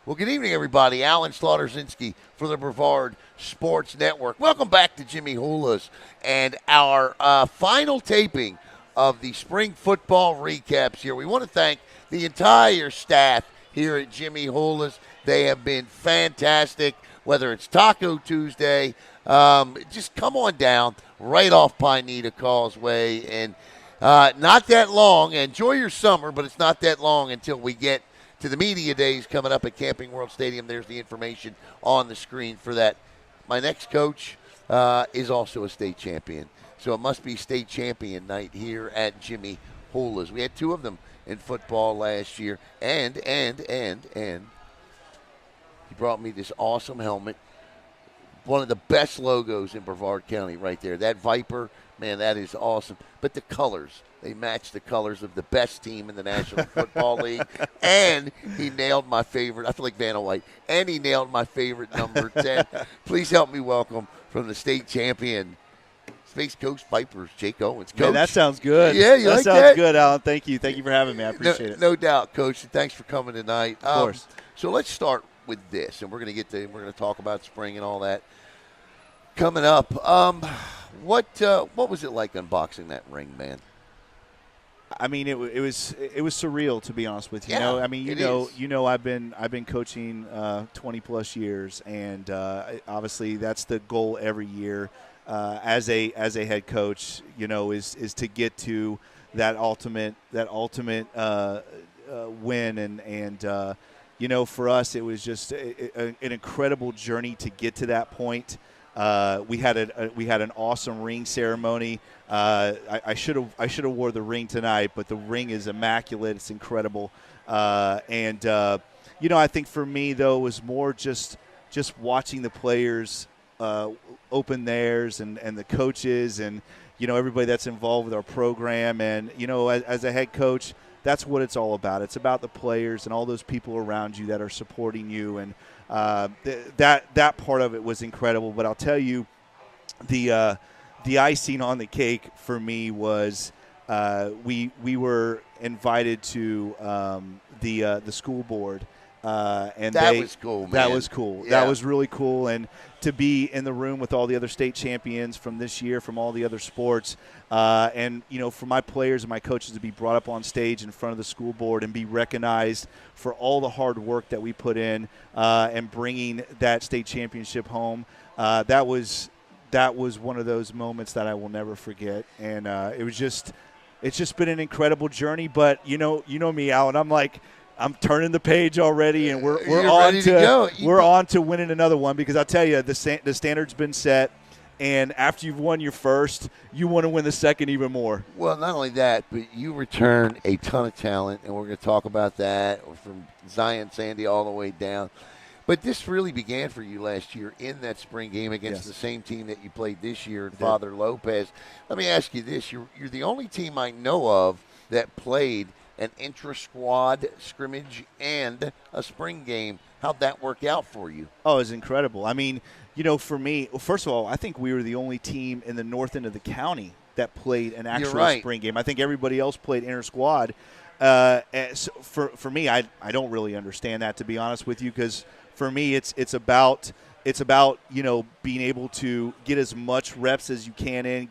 Well, good evening, everybody. Alan Slaughterzinski for the Brevard Sports Network. Welcome back to Jimmy Hula'S and our final taping of the spring football recaps here. We want to thank the entire staff here at Jimmy Hula'S. They have been fantastic, whether it's Taco Tuesday. Just come on down right off Pineda Causeway. And not that long. Enjoy your summer, but it's not that long until we get to the media days coming up at Camping World Stadium. There's the information on the screen for that. My next coach is also a state champion, so it must be state champion night here at Jimmy Hula'S. We had two of them in football last year, and he brought me this awesome helmet, one of the best logos in Brevard County right there. That Viper, man, that is awesome. But the colors, they match the colors of the best team in the National Football League. And he nailed my favorite, I feel like Vanna White, and he nailed my favorite number 10. Please help me welcome from the state champion, Space Coast Vipers, Jake Owens. Coach. Man, that sounds good. Yeah, you that like sounds that? good, Alan. Thank you. Thank you for having me. I appreciate it. No doubt, Coach. And thanks for coming tonight. Of course. So let's start with this, and we're going to talk about spring and all that coming up. What was it like unboxing that ring, man? I mean, it was surreal, to be honest with you. Yeah, I mean, I've been coaching 20 plus years, and obviously that's the goal every year as a head coach. Is to get to that ultimate win, and for us it was just an incredible journey to get to that point. We had an awesome ring ceremony. I should have wore the ring tonight, but the ring is immaculate. It's incredible. I think for me though it was more just watching the players open theirs and the coaches and everybody that's involved with our program. And as a head coach, that's what it's all about. It's about the players and all those people around you that are supporting you, and that part of it was incredible. But I'll tell you, the icing on the cake for me was we were invited to the school board, and that was cool, man. That was cool. Yeah. That was really cool, and to be in the room with all the other state champions from this year, from all the other sports, and for my players and my coaches to be brought up on stage in front of the school board and be recognized for all the hard work that we put in and bringing that state championship home. That was one of those moments that I will never forget, and it's just been an incredible journey. But you know me, Alan. I'm turning the page already, and we're on to winning another one, because I'll tell you, the standard's been set, and after you've won your first, you want to win the second even more. Well, not only that, but you return a ton of talent, and we're going to talk about that from Zion Sandy all the way down. But this really began for you last year in that spring game against the same team that you played this year, Father Lopez. Let me ask you this. You're the only team I know of that played an intra-squad scrimmage and a spring game. How'd that work out for you? Oh, it was incredible. I mean, for me, first of all, I think we were the only team in the north end of the county that played an actual spring game. I think everybody else played inter-squad. So for me, I don't really understand that, to be honest with you, because for me it's about being able to get as much reps as you can in.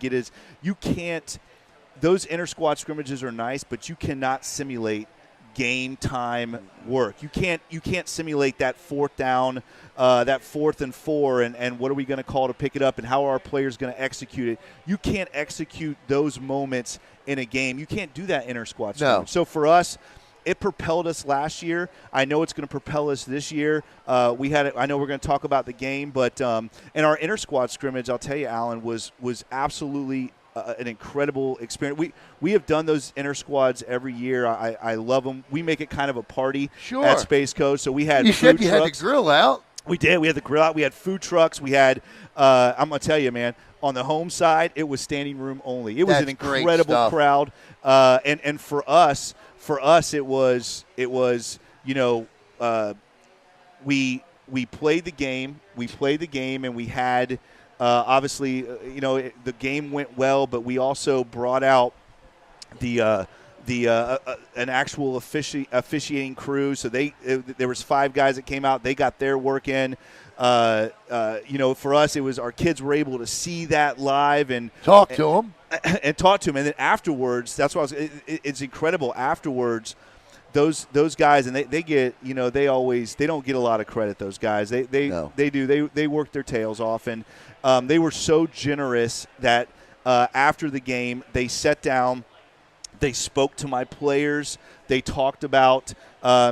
Those inter-squad scrimmages are nice, but you cannot simulate game time work. You can't simulate that fourth down, that 4th and 4, and what are we going to call to pick it up, and how are our players going to execute it. You can't execute those moments in a game. You can't do that inter-squad scrimmage. No. So for us, it propelled us last year. I know it's going to propel us this year. I know we're going to talk about the game, but in our inter-squad scrimmage, I'll tell you, Alan, was absolutely an incredible experience. We have done those inter squads every year. I love them. We make it kind of a party at Space Coast. So we had you food said you trucks. had the grill out. We did. We had the grill out. We had food trucks. We had I'm going to tell you, man, on the home side, it was standing room only. It was an incredible crowd. And for us it was we played the game. We played the game, and we had obviously the game went well, but we also brought out the an actual officiating crew. So there was 5 guys that came out. They got their work in. For us, it was our kids were able to see that live and talk to them. And talk to them. And then afterwards, that's why it's incredible. Afterwards, those guys, and they get, they don't get a lot of credit. Those guys, they work their tails off, and they were so generous that after the game, they sat down. They spoke to my players. They talked about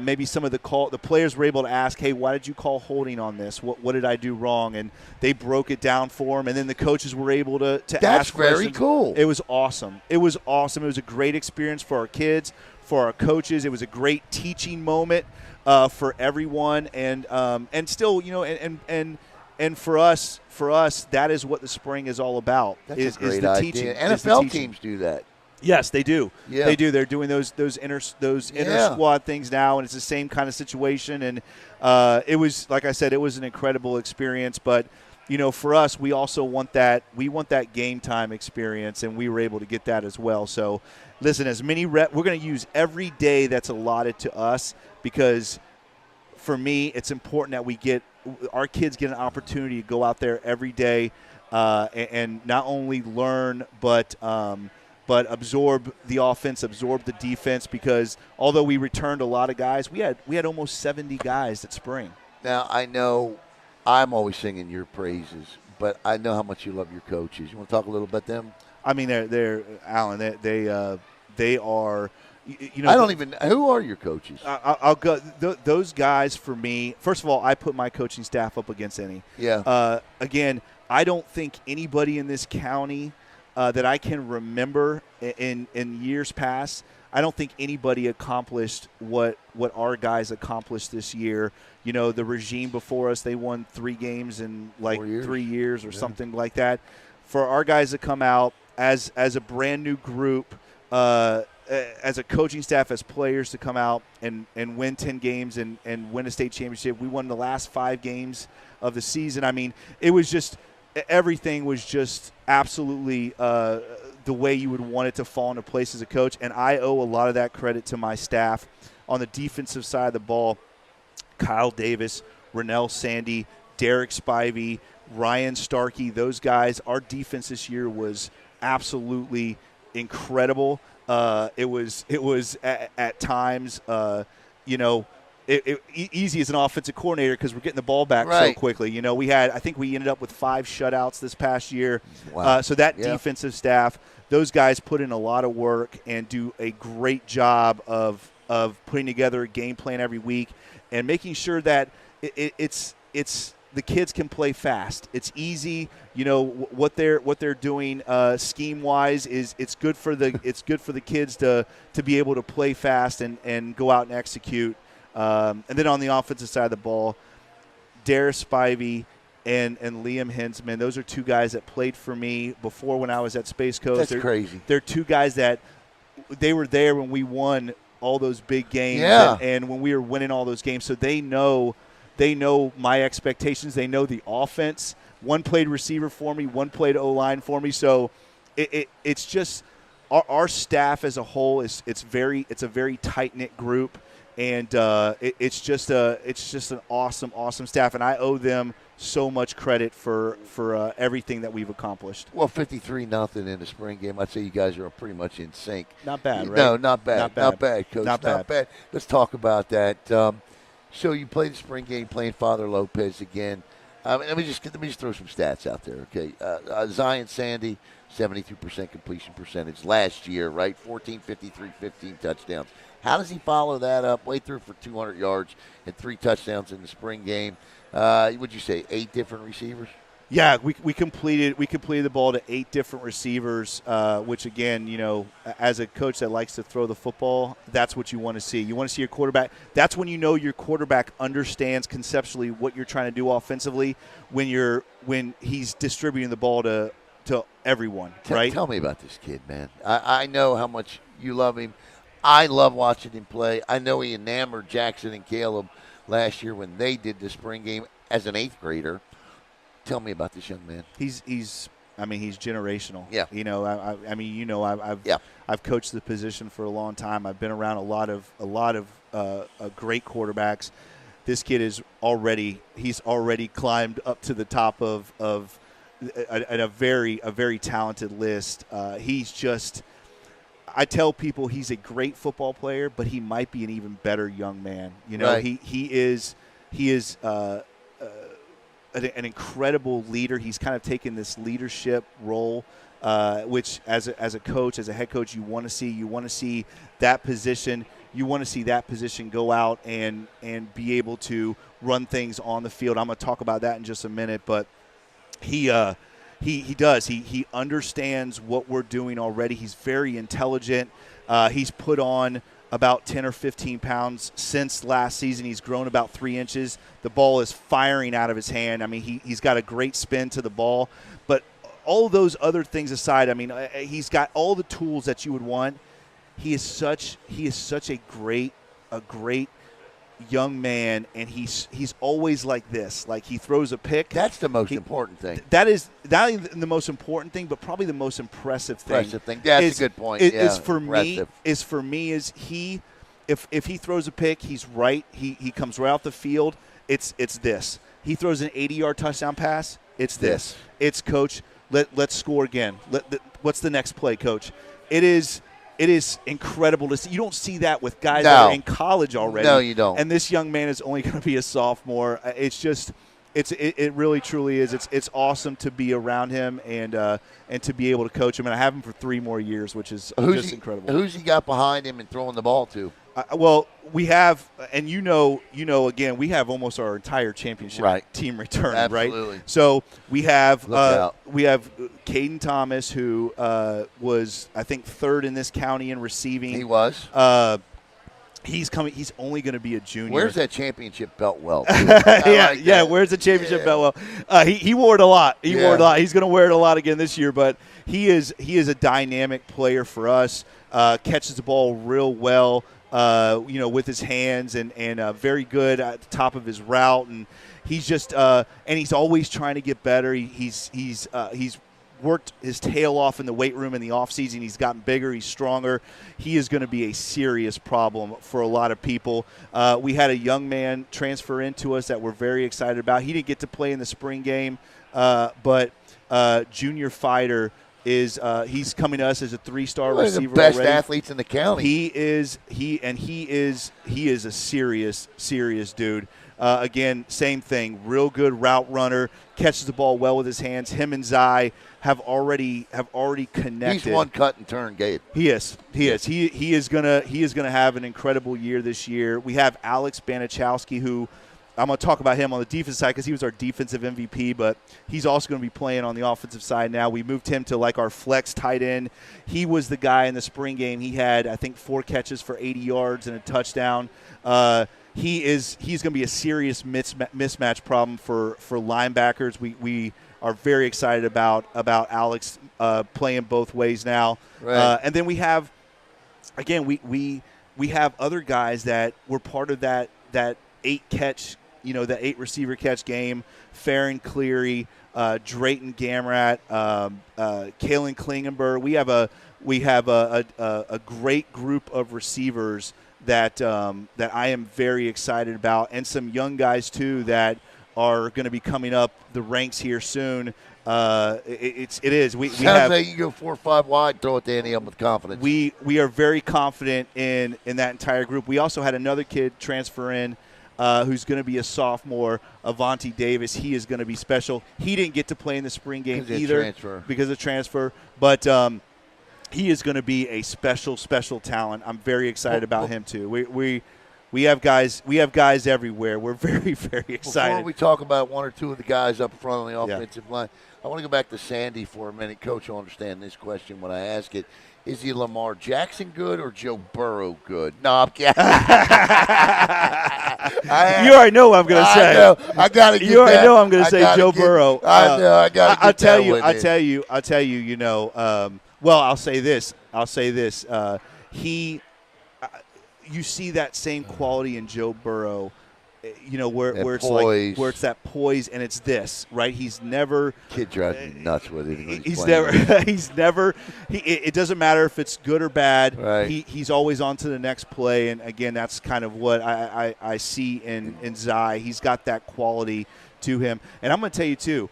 maybe some of the players were able to ask, hey, why did you call holding on this? What did I do wrong? And they broke it down for them. And then the coaches were able to ask questions. That's very cool. It was awesome. It was a great experience for our kids, for our coaches. It was a great teaching moment for everyone. And still, and for us, that is what the spring is all about. That's a great the idea. teaching. NFL teams do that. Yes, they do. Yeah. They do. They're doing those inter squad things now, and it's the same kind of situation. And it was, like I said, it was an incredible experience. But for us, we also want that. We want that game time experience, and we were able to get that as well. So, listen, as many we're going to use every day that's allotted to us, because for me, it's important that our kids get an opportunity to go out there every day and not only learn, but absorb the offense, absorb the defense, because although we returned a lot of guys, we had almost 70 guys at spring. Now, I know I'm always singing your praises, but I know how much you love your coaches. You want to talk a little about them? I mean, they're Alan, they are I don't even – who are your coaches? I'll go those guys for me. First of all, I put my coaching staff up against any. Yeah. Again, I don't think anybody in this county – that I can remember in years past, I don't think anybody accomplished what our guys accomplished this year. The regime before us, they won 3 games in 3 years or something like that. For our guys to come out as a brand new group, as a coaching staff, as players to come out and win 10 games and win a state championship. We won the last 5 games of the season. I mean, it was just – everything was just absolutely the way you would want it to fall into place as a coach, and I owe a lot of that credit to my staff. On the defensive side of the ball, Kyle Davis, Rennell Sandy, Derek Spivey, Ryan Starkey, those guys, our defense this year was absolutely incredible. It was at times, easy as an offensive coordinator because we're getting the ball back so quickly. I think we ended up with 5 shutouts this past year. Wow. So that defensive staff, those guys put in a lot of work and do a great job of putting together a game plan every week and making sure that it's the kids can play fast. It's easy. What they're doing scheme wise is it's good for the kids to be able to play fast and go out and execute. And then on the offensive side of the ball, Darius Spivey and Liam Hinsman, those are 2 guys that played for me before when I was at Space Coast. That's crazy. They're 2 guys that they were there when we won all those big games and when we were winning all those games. So they know my expectations. They know the offense. One played receiver for me. One played O-line for me. So it's just our staff as a whole it's a very tight-knit group. And it's just an awesome staff, and I owe them so much credit for everything that we've accomplished. Well, 53-0 in the spring game. I'd say you guys are pretty much in sync. Not bad, right? No, not bad, Coach. Not bad. Let's talk about that. So you played the spring game, playing Father Lopez again. Let me just throw some stats out there, okay? Zion Sandy, 72% completion percentage last year, right? 14, 53, 15 touchdowns. How does he follow that up? Way through for 200 yards and 3 touchdowns in the spring game. Would you say 8 different receivers? Yeah, we completed the ball to 8 different receivers, which again, as a coach that likes to throw the football, that's what you want to see. You want to see your quarterback. That's when you know your quarterback understands conceptually what you're trying to do offensively when he's distributing the ball to everyone. Right? Tell me about this kid, man. I know how much you love him. I love watching him play. I know he enamored Jackson and Caleb last year when they did the spring game as an 8th grader. Tell me about this young man. He's I mean, he's generational. Yeah. You know, I mean, you know, I've coached the position for a long time. I've been around a lot of great quarterbacks. This kid he's already climbed up to the top of a very talented list. He's just, I tell people he's a great football player, but he might be an even better young man. You know, right. he is an incredible leader. He's kind of taken this leadership role, which as a coach, as a head coach, you want to see. You want to see that position. You want to see that position go out and be able to run things on the field. I'm going to talk about that in just a minute, but he does. He understands what we're doing already. He's very intelligent. He's put on about 10 or 15 pounds since last season. He's grown about 3 inches. The ball is firing out of his hand. I mean, he's got a great spin to the ball. But all those other things aside, I mean, he's got all the tools that you would want. He is such a great young man, and he's always like this. Like, he throws a pick. That's the most important thing. That is not even the most important thing, but probably the most impressive thing. Yeah, that's a good point. Is for me is if he throws a pick, he's right. He comes right off the field. It's this. He throws an 80-yard touchdown pass. It's this. It's, coach, let's score again. What's the next play, coach? It is incredible to see. You don't see that with guys that are in college already. No, you don't. And this young man is only going to be a sophomore. It's just, it really truly is. It's awesome to be around him and to be able to coach him. And I have him for 3 more years, which is just incredible. Who's he got behind him and throwing the ball to? Well, we have, and again, we have almost our entire championship team return, Absolutely. right? So we have Kadyn Thomas, who was, I think, 3rd in this county in receiving. He was. He's coming. He's only going to be a junior. Where's that championship belt? Well, where's the championship belt? Well, he wore it a lot. Wore it a lot. He's going to wear it a lot again this year. But he is a dynamic player for us. Catches the ball real well. With his hands and very good at the top of his route, and he's just and he's always trying to get better. He's worked his tail off in the weight room in the offseason. He's gotten bigger. He's stronger. He is going to be a serious problem for a lot of people. We had a young man transfer into us that we're very excited about. He didn't get to play in the spring game, but Junior Fider is he's coming to us as a 3-star receiver. The best already. Athletes in the county. He is a serious dude. Again, same thing. Real good route runner. Catches the ball well with his hands. Him and Zai have already connected. He's one cut and turn, Gabe. He is. He is gonna have an incredible year this year. We have Alex Banichowski, who I'm going to talk about him on the defensive side because he was our defensive MVP, but he's also going to be playing on the offensive side now. We moved him to like our flex tight end. He was the guy in the spring game. He had, I think, 4 catches for 80 yards and a touchdown. He's going to be a serious mismatch problem for linebackers. We are very excited about Alex playing both ways now. Right. And then we have, again, we have other guys that were part of that 8-catch. The 8 receiver catch game. Farron Cleary, Drayton Gamrat, Kalen Klingenberg. We have a great group of receivers that I am very excited about, and some young guys too that are going to be coming up the ranks here soon. It is. We have. Like you go 4 or 5 wide, throw it to any of them with confidence. We are very confident in that entire group. We also had another kid transfer in. Who's going to be a sophomore, Avante Davis. He is going to be special. He didn't get to play in the spring game either because of transfer, but he is going to be a special talent. I'm very excited about him too. We have guys everywhere. We're very, very excited. Before we talk about 1 or 2 of the guys up front on the offensive line, I want to go back to Sandy for a minute. Coach will understand this question when I ask it. Is he Lamar Jackson good or Joe Burrow good? No, I'm kidding. You already know what I'm going to say. I know. I got to get You already know I'm going to say Joe Burrow. I know. I got to I'll tell you. Well, I'll say this. You see that same quality in Joe Burrow where it's like where it's that poise and it's this, right? He's never kid drives me nuts with it. It doesn't matter if it's good or bad. Right. He's always on to the next play, and again, that's kind of what I see in Zai. He's got that quality to him, and I'm going to tell you too.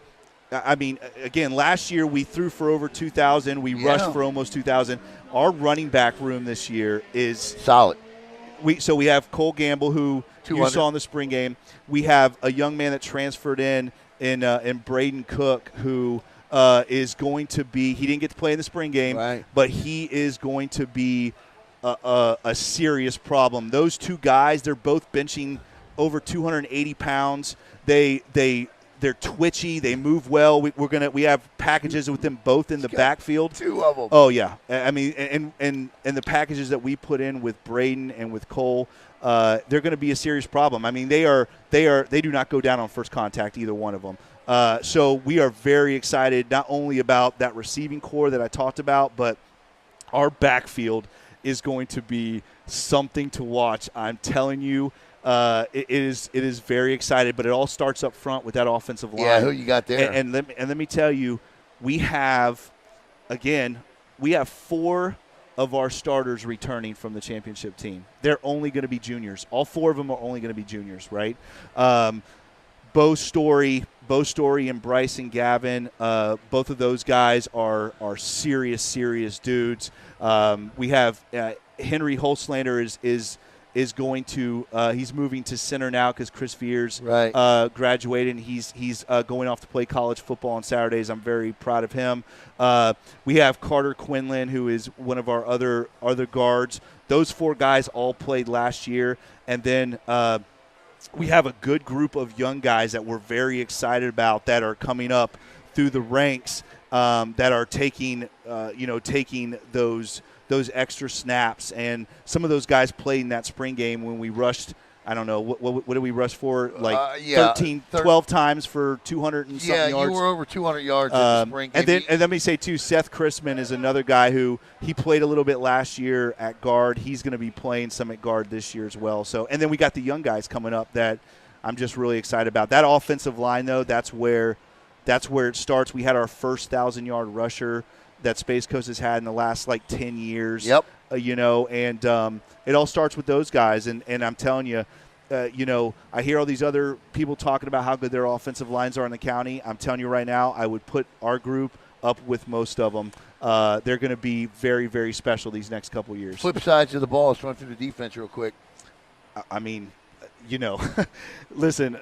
I mean, again, last year we threw for over 2,000. We rushed for almost 2,000. Our running back room this year is solid. So we have Cole Gamble, who 200. You saw in the spring game. We have a young man that transferred in Braden Cook, who is going to be – he didn't get to play in the spring game, right. But he is going to be a serious problem. Those two guys, they're both benching over 280 pounds. They're twitchy. They move well. We have packages with them both in the backfield. Two of them. Oh yeah, I mean, and the packages that we put in with Braden and with Cole, they're going to be a serious problem. I mean, they do not go down on first contact, either one of them. So we are very excited not only about that receiving core that I talked about, but our backfield is going to be something to watch. I'm telling you. It is very excited, but it all starts up front with that offensive line. Yeah, who you got there? And let me tell you, we have 4 of our starters returning from the championship team. They're only going to be juniors. All 4 of them are only going to be juniors, right? Bo Story and Bryson Gavin, both of those guys are serious dudes. We have Henry Holslander is going to he's moving to center now because Chris Veers graduated, and he's going off to play college football on Saturdays. I'm very proud of him. We have Carter Quinlan, who is one of our other guards. Those 4 guys all played last year, and then we have a good group of young guys that we're very excited about that are coming up through the ranks, that are taking those extra snaps, and some of those guys played in that spring game when we rushed. I don't know what did we rush for? 12 times for 200 and something yards. Yeah, you were over 200 yards in the spring game. And let me say too, Seth Chrisman is another guy who he played a little bit last year at guard. He's going to be playing some at guard this year as well. So, and then we got the young guys coming up that I'm just really excited about. That offensive line though, that's where it starts. We had our first 1,000-yard rusher that Space Coast has had in the last 10 years. Yep. And it all starts with those guys. And I'm telling you, I hear all these other people talking about how good their offensive lines are in the county. I'm telling you right now, I would put our group up with most of them. They're going to be very, very special these next couple years. Flip sides of the ball. Let's run through the defense real quick. I mean, listen,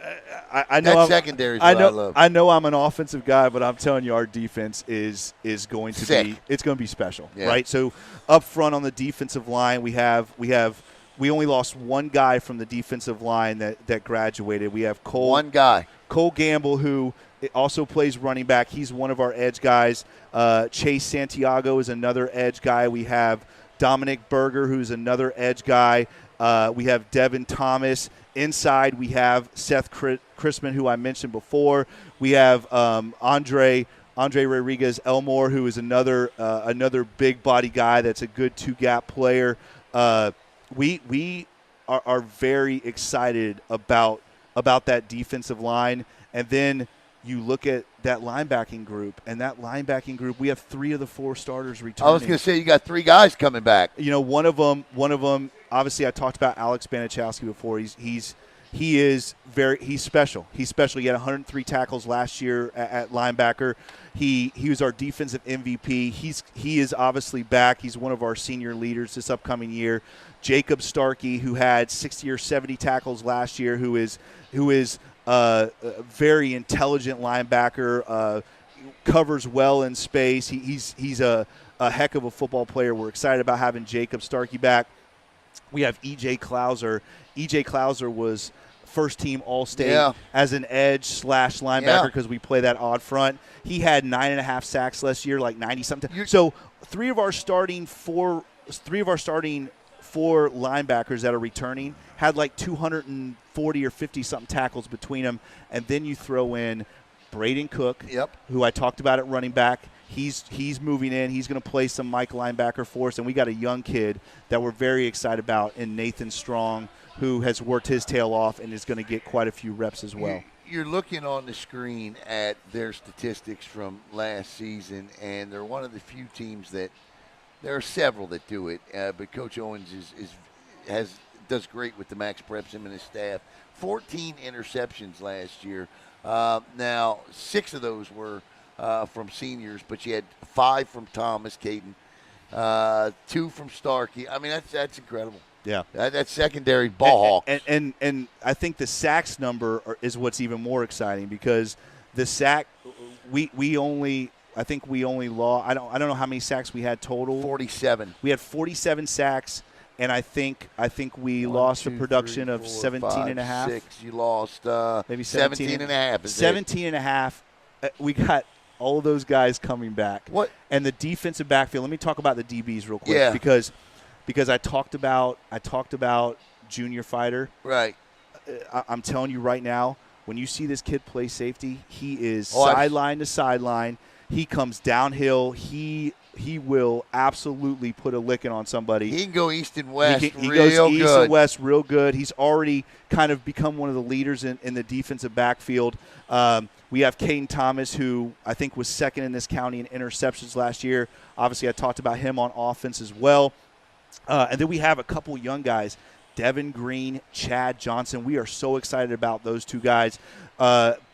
I know secondary. I love. I know I'm an offensive guy, but I'm telling you, our defense is going to be special, right? So up front on the defensive line, we only lost one guy from the defensive line that graduated. We have Cole Gamble, who also plays running back. He's one of our edge guys. Chase Santiago is another edge guy. We have Dominic Berger, who's another edge guy. We have Kadyn Thomas. Inside, we have Seth Chrisman, who I mentioned before. We have Andre Rodriguez Elmore, who is another big body guy that's a good 2-gap player. We are very excited about that defensive line. And then you look at that linebacking group, we have 3 of the 4 starters returning. I was going to say you got 3 guys coming back. One of them. Obviously, I talked about Alex Banichowski before. He's special. He's special. He had 103 tackles last year at linebacker. He was our defensive MVP. He is obviously back. He's one of our senior leaders this upcoming year. Jacob Starkey, who had 60 or 70 tackles last year, who is a very intelligent linebacker, covers well in space. He's a heck of a football player. We're excited about having Jacob Starkey back. We have E.J. Klauser. E.J. Klauser was first-team All-State as an edge / linebacker because we play that odd front. He had 9.5 sacks last year, 90-something. So 3 of our starting 4 linebackers that are returning had 240 or 50-something tackles between them. And then you throw in Braden Cook, who I talked about at running back. He's moving in. He's going to play some Mike linebacker for us. And we got a young kid that we're very excited about in Nathan Strong, who has worked his tail off and is going to get quite a few reps as well. You're looking on the screen at their statistics from last season, and they're one of the few teams that there are several that do it. But Coach Owens does great with the max preps, him and his staff. 14 interceptions last year. Now 6 of those were from seniors, but you had 5 from Thomas, Kadyn, 2 from Starkey. I mean, that's incredible. Yeah, that's secondary ball hawks. And I think the sacks number is what's even more exciting, because the sack we only lost. I don't know how many sacks we had total. 47. We had 47 sacks, and I think we lost a production of 17 and a half. 6. You lost maybe 17 and a half. 17 and a half. We got all those guys coming back. What? And the defensive backfield. Let me talk about the DBs real quick. Yeah. Because I talked about Junior Fider. Right. I'm telling you right now, when you see this kid play safety, he is sideline to sideline. He comes downhill. He will absolutely put a licking on somebody. He can go east and west. He goes east and west real good. He's already kind of become one of the leaders in the defensive backfield. We have Kadyn Thomas, who I think was second in this county in interceptions last year. Obviously, I talked about him on offense as well. And then we have a couple young guys, Devin Green, Chad Johnson. We are so excited about those 2 guys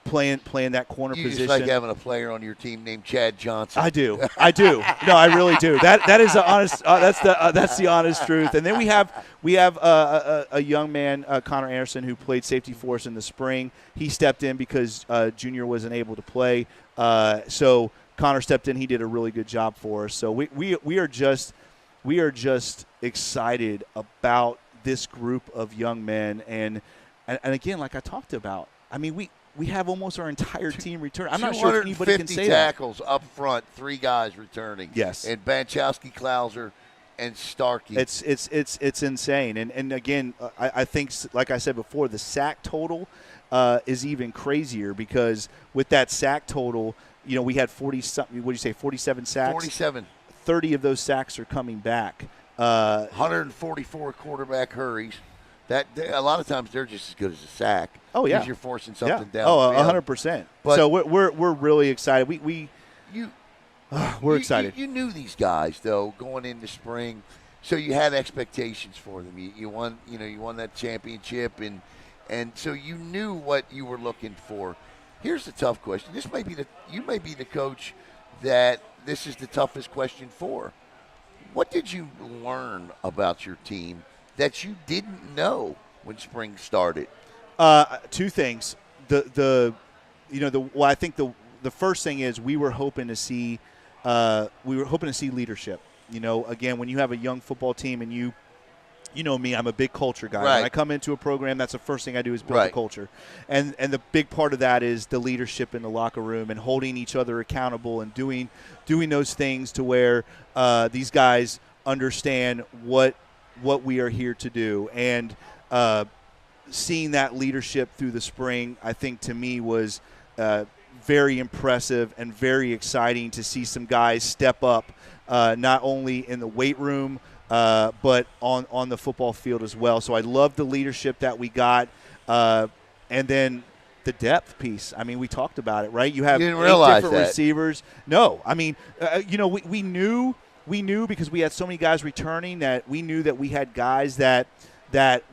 playing that corner you position. You just like having a player on your team named Chad Johnson. I do. No, I really do. That is the honest. That's the honest truth. And then we have a young man, Connor Anderson, who played safety for us in the spring. He stepped in because Junior wasn't able to play. So Connor stepped in. He did a really good job for us. So we are just excited about this group of young men, and again, like I talked about, I mean, we have almost our entire team return. I'm not sure if anybody can say that. tackles up front, 3 guys returning. Yes, and Banchowski, Klauser, and Starkey. It's insane, and again, I think, like I said before, the sack total is even crazier, because with that sack total, we had 40-something. What do you say? 47 sacks. 47. 30 of those sacks are coming back. 144 quarterback hurries. That a lot of times they're just as good as a sack. Oh yeah, because you're forcing something down. Oh, 100%. So we're really excited. We're excited. You knew these guys though going into spring, so you had expectations for them. You won. You won that championship, and so you knew what you were looking for. Here's the tough question. You may be the coach that this is the toughest question for. What did you learn about your team that you didn't know when spring started? 2 things. I think the first thing is we were hoping to see leadership. Again, when you have a young football team, and you know me, I'm a big culture guy. Right. When I come into a program, that's the first thing I do is build the culture. And the big part of that is the leadership in the locker room and holding each other accountable and doing those things to where these guys understand what we are here to do. And seeing that leadership through the spring, I think to me was very impressive and very exciting to see some guys step up, not only in the weight room, but on the football field as well. So I love the leadership that we got. And then the depth piece. I mean, we talked about it, right? You have 8 different receivers. No, I mean, we knew because we had so many guys returning that we knew that we had guys that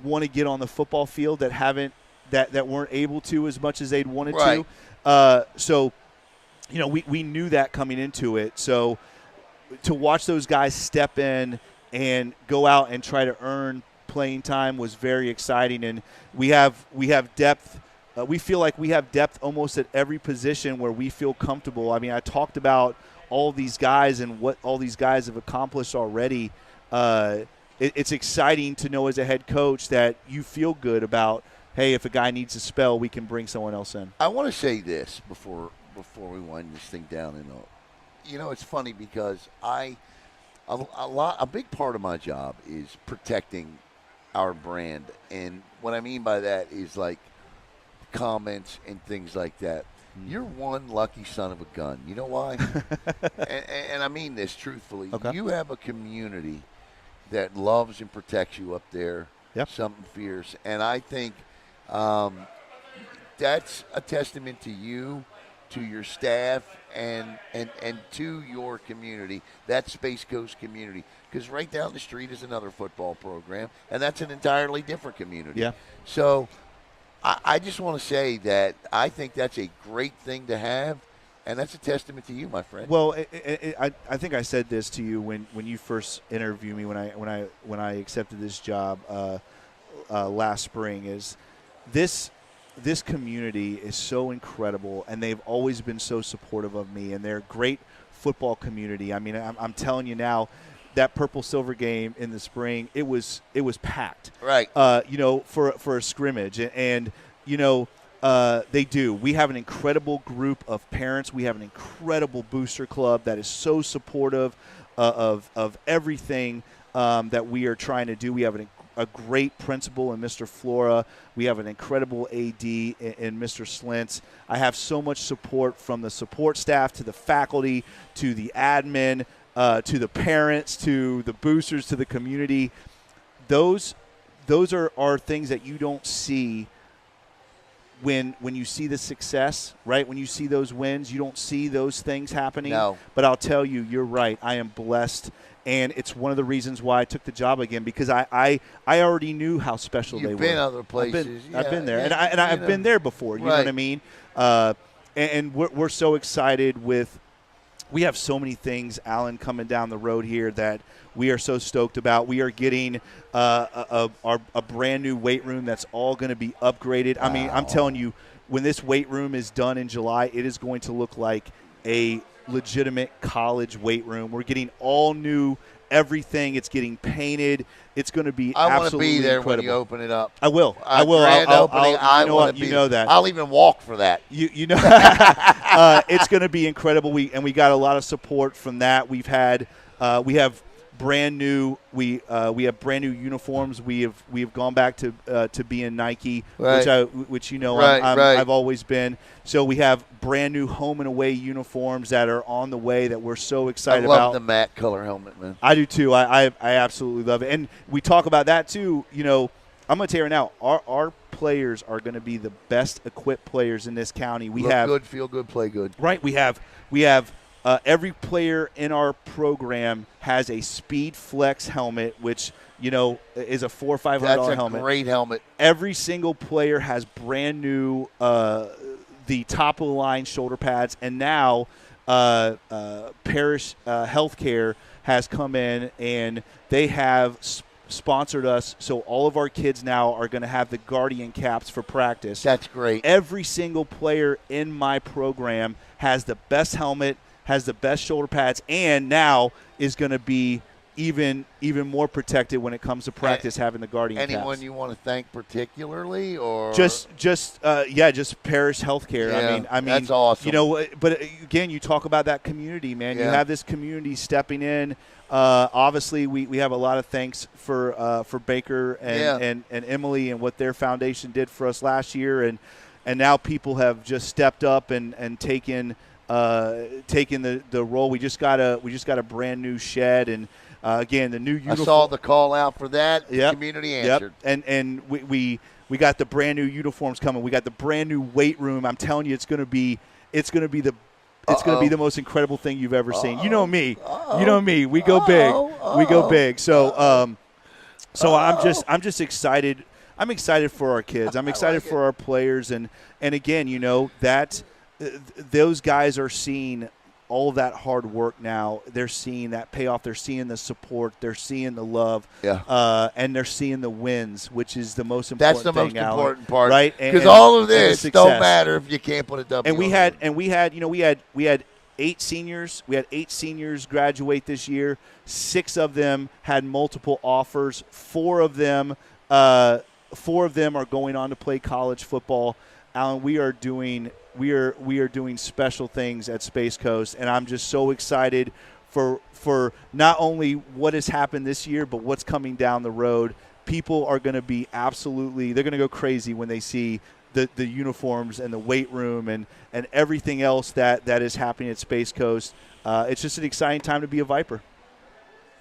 want to get on the football field that weren't able to as much as they'd wanted to. So, we knew that coming into it. So to watch those guys step in and go out and try to earn playing time was very exciting. And we have depth. We feel like we have depth almost at every position where we feel comfortable. I mean, I talked about all these guys and what all these guys have accomplished already. It's exciting to know as a head coach that you feel good about, hey, if a guy needs a spell, we can bring someone else in. I want to say this before we wind this thing down. It's funny because a big part of my job is protecting our brand, and what I mean by that is like comments and things like that. You're one lucky son of a gun. You know why? and I mean this truthfully. Okay. You have a community that loves and protects you up there Yep. something fierce. And I think that's a testament to you, to your staff, and to your community, that Space Coast community. Because right down the street is another football program, and that's an entirely different community. Yeah. So I just want to say that I think that's a great thing to have, and that's a testament to you, my friend. Well, I think I said this to you when you first interviewed me when I accepted this job last spring. Is this community is so incredible, and they've always been so supportive of me, and they're a great football community. I mean, I'm telling you now, that purple silver game in the spring, it was packed. Right. For a scrimmage, and they do. We have an incredible group of parents. We have an incredible booster club that is so supportive of everything that we are trying to do. We have a great principal in Mr. Flora. We have an incredible AD in Mr. Slintz. I have so much support from the support staff to the faculty to the admin to the parents to the boosters to the community. Those are things that you don't see when you see the success, right? When you see those wins, you don't see those things happening. No. But I'll tell you, you're right. I am blessed. And it's one of the reasons why I took the job again, because I already knew how special they were. You've been other places. I've been there, yeah, and I've been there before. You know what I mean? And we're so excited with. We have so many things, Alan, coming down the road here that we are so stoked about. We are getting a brand new weight room that's all going to be upgraded. I mean, I'm telling you, when this weight room is done in July, it is going to look like a legitimate college weight room. We're getting all new everything. It's getting painted. It's going to be absolutely incredible. I want to be there when you open it up. I will. I will. Grand opening. I want to be. You know that. I'll even walk for that. You know, it's going to be incredible. We got a lot of support from that. We have brand new. We have brand new uniforms. We have gone back to being Nike, right. which you know right. I've always been. So we have brand new home and away uniforms that are on the way that we're so excited about. I love the matte color helmet, man. I do too. I absolutely love it, and we talk about that too. You know, I'm going to tell you right now, our players are going to be the best equipped players in this county. We Look have good, feel good, play good. Right. We have every player in our program has a Speed Flex helmet, which is a $400 or $500 helmet. That's a great helmet. Every single player has brand new the top of the line shoulder pads, and now Parish Healthcare has come in and they have sponsored us, so all of our kids now are going to have the Guardian caps for practice. That's great. Every single player in my program has the best helmet, has the best shoulder pads, and now is going to be even more protected when it comes to practice, having the Guardian caps. Anyone you want to thank particularly, or just Parish Healthcare. Yeah, I mean that's awesome. But again, you talk about that community, man. Yeah. You have this community stepping in. Obviously, we have a lot of thanks for Baker and Emily and what their foundation did for us last year, and now people have just stepped up and taken the role. We just got a brand new shed, and again, the new uniform. I saw the call out for that. The Yep. community answered. Yep. And we got the brand new uniforms coming. We got the brand new weight room. I'm telling you, it's going to be the most incredible thing you've ever seen. You know me. You know me. We go big. We go big. So I'm just excited. I'm excited for our kids. I'm excited for our players, and again, that those guys are seeing all of that hard work now. They're seeing that payoff. They're seeing the support. They're seeing the love. Yeah. And they're seeing the wins, which is the most important thing. That's the most important part, right? Because all of this don't matter if you can't put a W. And we had 8 seniors. We had 8 seniors graduate this year. 6 of them had multiple offers. 4 of them are going on to play college football. Alan, we are doing special things at Space Coast, and I'm just so excited for not only what has happened this year, but what's coming down the road. People are going to be they're going to go crazy when they see the uniforms and the weight room and everything else that is happening at Space Coast. It's just an exciting time to be a Viper.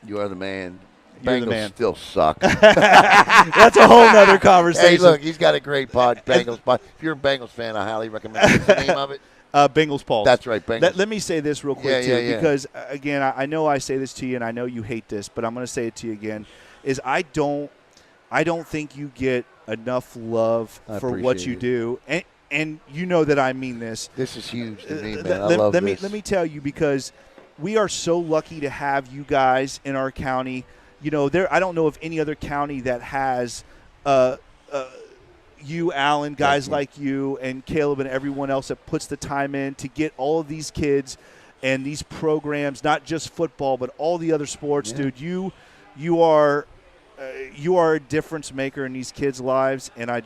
You are the man. You're the Bengals man. still suck. That's a whole nother conversation. Hey, look, he's got a great Bengals pod. If you're a Bengals fan, I highly recommend it. What's the name of it? Bengals Pulse. That's right, Bengals. Let me say this real quick, too, yeah. because, again, I know I say this to you, and I know you hate this, but I'm going to say it to you again, is I don't think you get enough love for what you do. And you know that I mean this. This is huge to me, man. I love this. Let me tell you, because we are so lucky to have you guys in our county. You know, I don't know of any other county that has you, Alan, guys like you, and Caleb, and everyone else that puts the time in to get all of these kids and these programs, not just football, but all the other sports, dude. You are a difference maker in these kids' lives, and I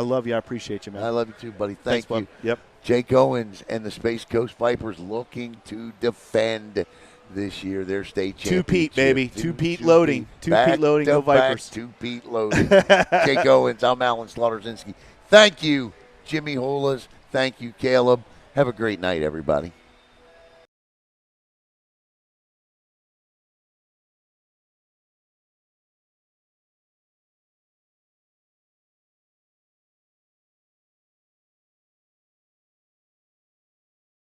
love you. I appreciate you, man. I love you too, buddy. Thanks, you. Yep. Jake Owens and the Space Coast Vipers looking to defend this year their state championship. Two-peat, baby. Two-peat loading. Two-peat loading, go Vipers. Two-peat loading. Jake Owens, I'm Alan Slaughter-Zinski. Thank you, Jimmy Hula'S. Thank you, Caleb. Have a great night, everybody.